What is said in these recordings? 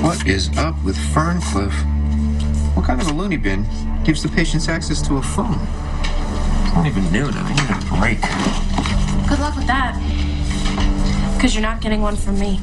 What is up with Ferncliff? What kind of a loony bin gives the patients access to a phone? It's not even noon. I need a break. Good luck with that. Because you're not getting one from me.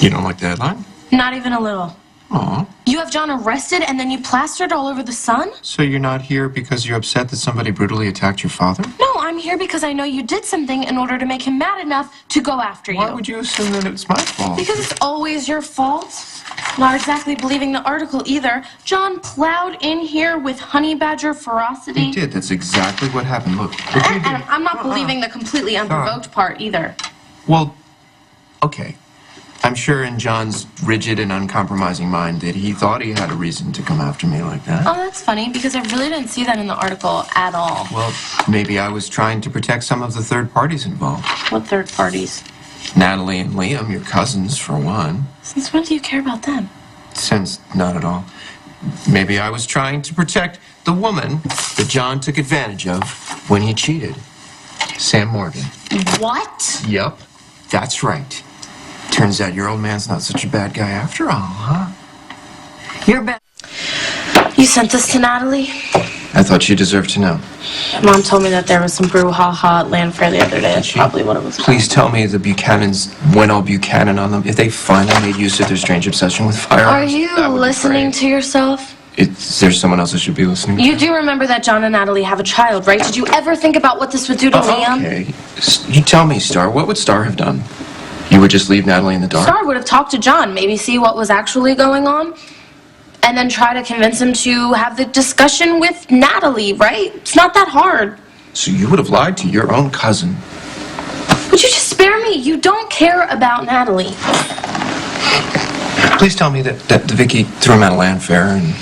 You don't like the headline? Not even a little. Aw. You have John arrested and then you plastered all over the Sun? So you're not here because you're upset that somebody brutally attacked your father? No, I'm here because I know you did something in order to make him mad enough to go after you. Why would you assume that it's my fault? Because it's always your fault. Not exactly believing the article either. John plowed in here with honey badger ferocity. He did. That's exactly what happened. Look. What you And did. I'm not believing the completely unprovoked part either. Well, okay. I'm sure in John's rigid and uncompromising mind that he thought he had a reason to come after me like that. Oh, that's funny, because I really didn't see that in the article at all. Well, maybe I was trying to protect some of the third parties involved. What third parties? Natalie and Liam, your cousins, for one. Since when do you care about them? Since not at all. Maybe I was trying to protect the woman that John took advantage of when he cheated. Sam Morgan. What? Yup, that's right. Turns out your old man's not such a bad guy after all, huh? You're bad. You sent this to Natalie? I thought she deserved to know. Mom told me that there was some brouhaha at Land Fair the other day. That's probably what it was. Please tell me the Buchanans went all Buchanan on them. If they finally made use of their strange obsession with firearms. Are you listening to yourself? Is there someone else I should be listening to? You do remember that John and Natalie have a child, right? Did you ever think about what this would do to Liam? Okay. You tell me, Starr. What would Starr have done? You would just leave Natalie in the dark? Starr would have talked to John, maybe see what was actually going on, and then try to convince him to have the discussion with Natalie, right? It's not that hard. So you would have lied to your own cousin. Would you just spare me? You don't care about Natalie. Please tell me that Vicky threw him out of Land Fair and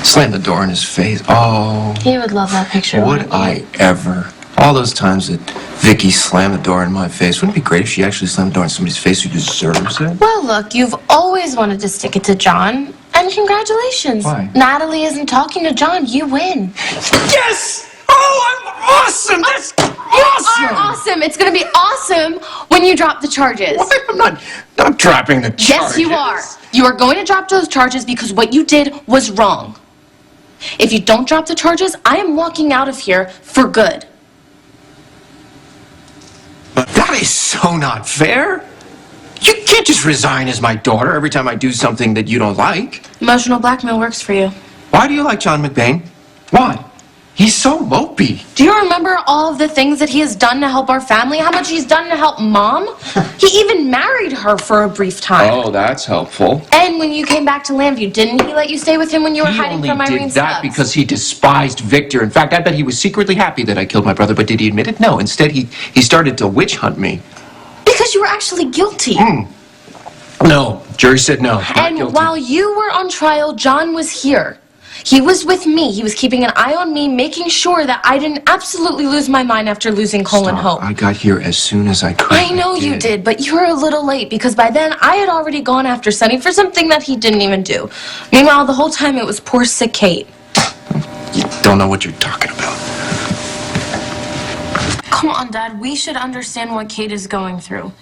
slammed the door in his face. Oh. He would love that picture. Would I ever? All those times that Vicky slammed the door in my face. Wouldn't it be great if she actually slammed the door in somebody's face who deserves it? Well, look, you've always wanted to stick it to John. And congratulations. Why? Natalie isn't talking to John. You win. Yes! Oh, I'm awesome! That's awesome! Are awesome. It's going to be awesome when you drop the charges. What? I'm not dropping the charges. Yes, you are. You are going to drop those charges because what you did was wrong. If you don't drop the charges, I am walking out of here for good. But that is so not fair. You can't just resign as my daughter every time I do something that you don't like. Emotional blackmail works for you. Why do you like John McBain? Why? He's so mopey. Do you remember all of the things that he has done to help our family? How much he's done to help Mom? He even married her for a brief time. Oh, that's helpful. And when you came back to Lambview, didn't he let you stay with him when you were hiding from Irene He only did that Stubbs? because he despised Victor. In fact, I bet he was secretly happy that I killed my brother, but did he admit it? No. Instead, he started to witch hunt me. Because you were actually guilty. No. Jury said no. Not And guilty. while you were on trial, John was here. He was with me. He was keeping an eye on me, making sure that I didn't absolutely lose my mind after losing Cole and Hope. I got here as soon as I could. I know you did, but you were a little late because by then I had already gone after Sonny for something that he didn't even do. Meanwhile, the whole time it was poor sick Kate. You don't know what you're talking about. Come on, Dad. We should understand what Kate is going through.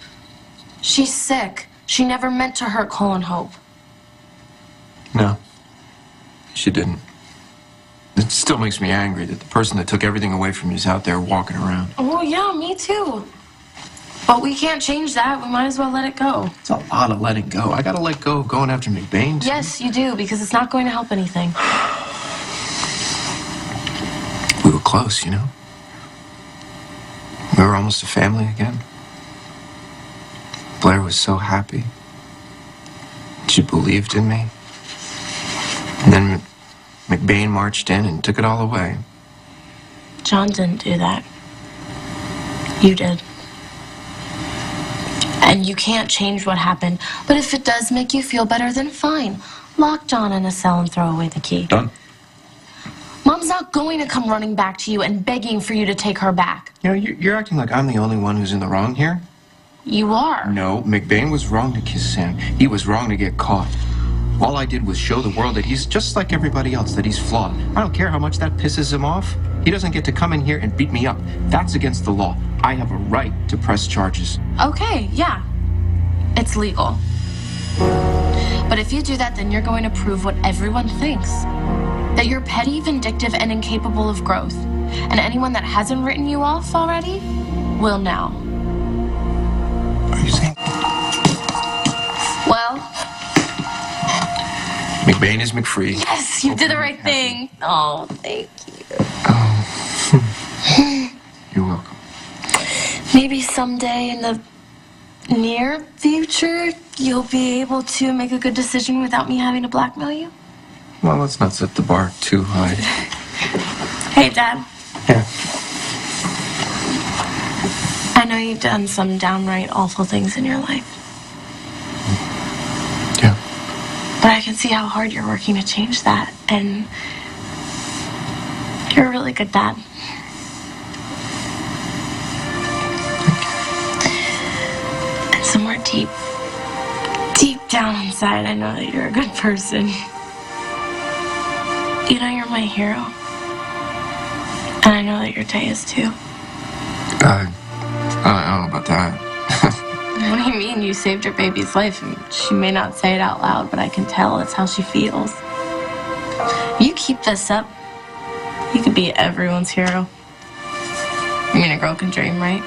She's sick. She never meant to hurt Cole and Hope. No. She didn't. It still makes me angry that the person that took everything away from you is out there walking around. Oh, yeah, me too. But we can't change that. We might as well let it go. It's a lot of letting go. I gotta let go of going after McBain, too. Yes, you do, because it's not going to help anything. We were close, you know? We were almost a family again. Blair was so happy. She believed in me. And then McBain marched in and took it all away. John didn't do that. You did. And you can't change what happened. But if it does make you feel better, then fine. Lock John in a cell and throw away the key. Done. Mom's not going to come running back to you and begging for you to take her back. You know, you're acting like I'm the only one who's in the wrong here. You are. No, McBain was wrong to kiss Sam. He was wrong to get caught. All I did was show the world that he's just like everybody else, that he's flawed. I don't care how much that pisses him off. He doesn't get to come in here and beat me up. That's against the law. I have a right to press charges. Okay, yeah. It's legal. But if you do that, then you're going to prove what everyone thinks. That you're petty, vindictive, and incapable of growth. And anyone that hasn't written you off already will now. Are you saying? Well, McBain is McFree. yes, you did the right thing. Oh, thank you. You're welcome. Maybe someday in the near future, you'll be able to make a good decision without me having to blackmail you. Well, let's not set the bar too high. Hey, Dad. Yeah. I know you've done some downright awful things in your life. Yeah. But I can see how hard you're working to change that. And you're a really good dad. And somewhere deep down inside, I know that you're a good person. You know you're my hero. And I know that your Tay is too. I don't know about that. What do you mean? You saved your baby's life. She may not say it out loud, but I can tell it's how she feels. You keep this up, you could be everyone's hero. I mean, a girl can dream, right?